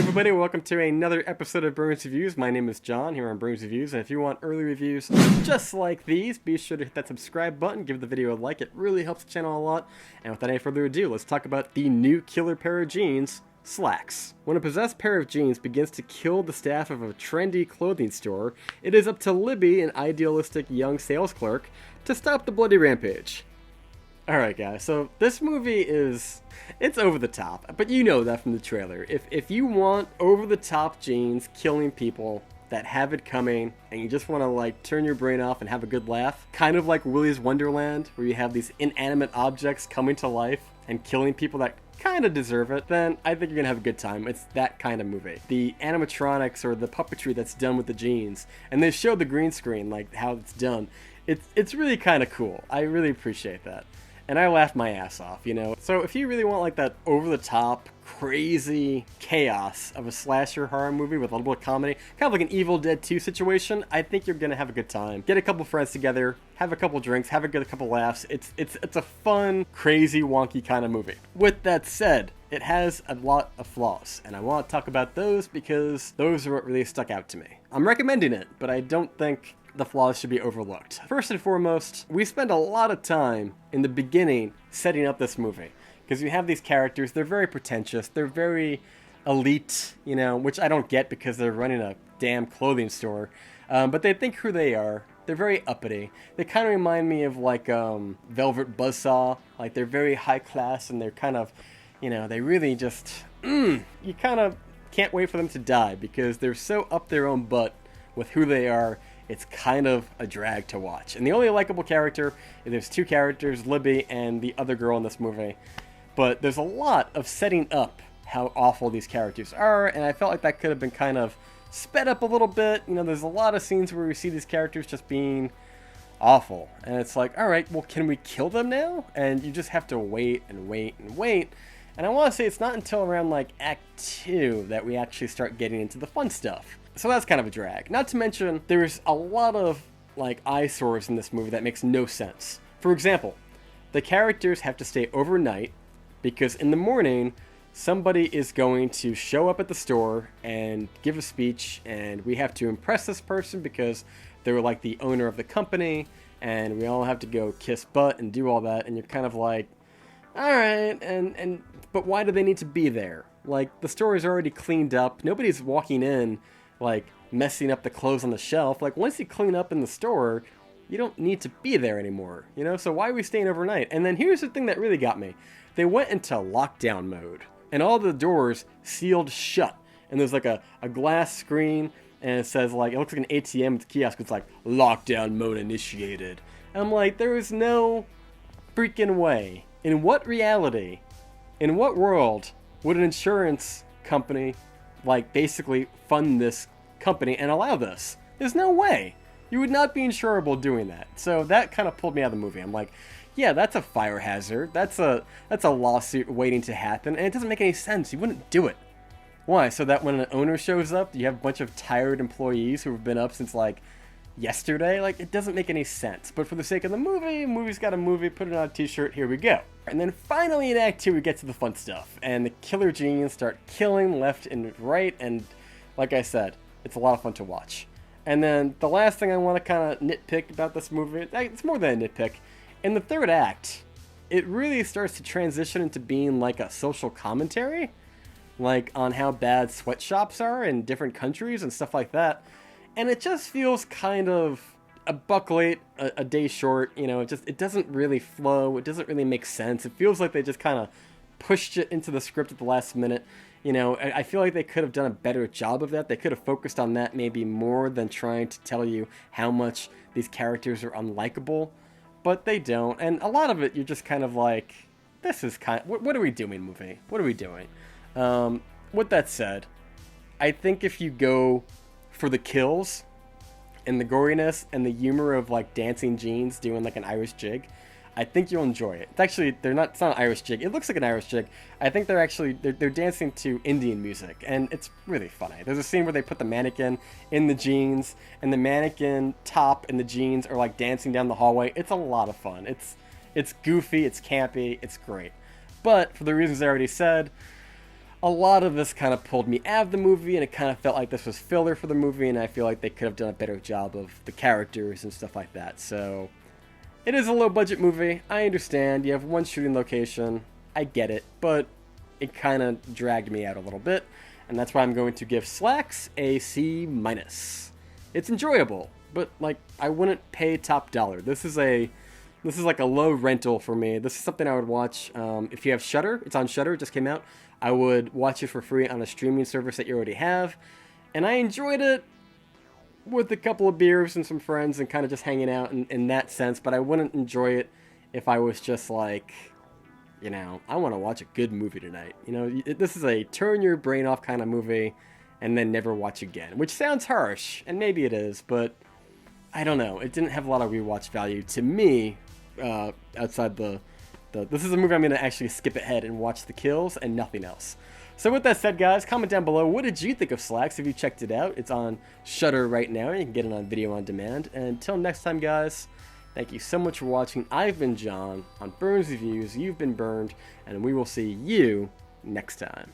everybody, welcome to another episode of Burns Reviews. My name is John here on Burns Reviews, and if you want early reviews just like these, be sure to hit that subscribe button, give the video a like, it really helps the channel a lot. And without any further ado, let's talk about the new killer pair of jeans, Slaxx. When a possessed pair of jeans begins to kill the staff of a trendy clothing store, it is up to Libby, an idealistic young sales clerk, to stop the bloody rampage. Alright guys, so this movie it's over the top, but you know that from the trailer. If you want over the top jeans killing people that have it coming, and you just want to like turn your brain off and have a good laugh, kind of like Willy's Wonderland, where you have these inanimate objects coming to life and killing people that kind of deserve it, then I think you're gonna have a good time. It's that kind of movie. The animatronics or the puppetry that's done with the jeans, and they show the green screen, like how it's done. It's really kind of cool. I really appreciate that. And I laughed my ass off, you know? So if you really want like that over-the-top, crazy chaos of a slasher horror movie with a little bit of comedy, kind of like an Evil Dead 2 situation, I think you're gonna have a good time. Get a couple friends together, have a couple drinks, have a couple laughs. It's a fun, crazy, wonky kind of movie. With that said, it has a lot of flaws, and I want to talk about those because those are what really stuck out to me. I'm recommending it, but I don't think the flaws should be overlooked. First and foremost, we spend a lot of time in the beginning setting up this movie, because you have these characters, they're very pretentious, they're very elite, you know, which I don't get because they're running a damn clothing store, but they think who they are. They're very uppity. They kind of remind me of like Velvet Buzzsaw. Like they're very high class, and they're kind of, you know, they really just, you kind of can't wait for them to die because they're so up their own butt with who they are. It's kind of a drag to watch. And the only likable character, there's two characters, Libby and the other girl in this movie. But there's a lot of setting up how awful these characters are, and I felt like that could have been kind of sped up a little bit. You know, there's a lot of scenes where we see these characters just being awful. And it's like, alright, well, can we kill them now? And you just have to wait and wait and wait. And I want to say it's not until around like Act 2 that we actually start getting into the fun stuff. So that's kind of a drag. Not to mention, there's a lot of like eyesores in this movie that makes no sense. For example, the characters have to stay overnight because in the morning, somebody is going to show up at the store and give a speech, and we have to impress this person because they're like the owner of the company, and we all have to go kiss butt and do all that, and you're kind of like, alright, but why do they need to be there? Like, the store is already cleaned up, nobody's walking in like messing up the clothes on the shelf. Like once you clean up in the store, you don't need to be there anymore, you know? So why are we staying overnight? And then here's the thing that really got me. They went into lockdown mode and all the doors sealed shut. And there's like a glass screen and it says like, it looks like an ATM with a kiosk. It's like lockdown mode initiated. And I'm like, there is no freaking way. In what reality, in what world would an insurance company like basically fund this company and allow this? There's no way. You would not be insurable doing that. So that kind of pulled me out of the movie. I'm like, yeah, that's a fire hazard. That's a lawsuit waiting to happen, and it doesn't make any sense. You wouldn't do it. Why? So that when an owner shows up, you have a bunch of tired employees who have been up since like yesterday? Like, it doesn't make any sense. But for the sake of the movie's got a movie, put it on a t-shirt, here we go. And then finally in Act 2 we get to the fun stuff, and the killer jeans start killing left and right, and like I said, it's a lot of fun to watch. And then the last thing I want to kind of nitpick about this movie, it's more than a nitpick, in the third act, it really starts to transition into being like a social commentary, like on how bad sweatshops are in different countries and stuff like that. And it just feels kind of a buck late, a day short, you know, it doesn't really flow, it doesn't really make sense. It feels like they just kind of pushed it into the script at the last minute. You know, I feel like they could have done a better job of that. They could have focused on that maybe more than trying to tell you how much these characters are unlikable, but they don't. And a lot of it, you're just kind of like, this is kind of, what are we doing, movie? What are we doing? With that said, I think if you go for the kills and the goriness and the humor of like dancing jeans doing like an Irish jig, I think you'll enjoy it. It's actually, it's not an Irish jig. It looks like an Irish jig. I think they're dancing to Indian music, and it's really funny. There's a scene where they put the mannequin in the jeans, and the mannequin top and the jeans are like dancing down the hallway. It's a lot of fun. It's goofy, it's campy, it's great. But for the reasons I already said, a lot of this kind of pulled me out of the movie, and it kind of felt like this was filler for the movie, and I feel like they could have done a better job of the characters and stuff like that. So it is a low-budget movie. I understand. You have one shooting location. I get it, but it kind of dragged me out a little bit, and that's why I'm going to give Slaxx a C-. It's enjoyable, but like I wouldn't pay top dollar. This is like a low rental for me. This is something I would watch if you have Shudder. It's on Shudder. It just came out. I would watch it for free on a streaming service that you already have, and I enjoyed it with a couple of beers and some friends and kind of just hanging out in that sense, but I wouldn't enjoy it if I was just like, you know, I want to watch a good movie tonight. You know, this is a turn your brain off kind of movie and then never watch again, which sounds harsh, and maybe it is, but I don't know. It didn't have a lot of rewatch value to me outside this is a movie I'm going to actually skip ahead and watch the kills and nothing else. So with that said, guys, comment down below, what did you think of Slaxx? If you checked it out, it's on Shudder right now. You can get it on video on demand. And until next time, guys, thank you so much for watching. I've been John on Burns Reviews. You've been burned, and we will see you next time.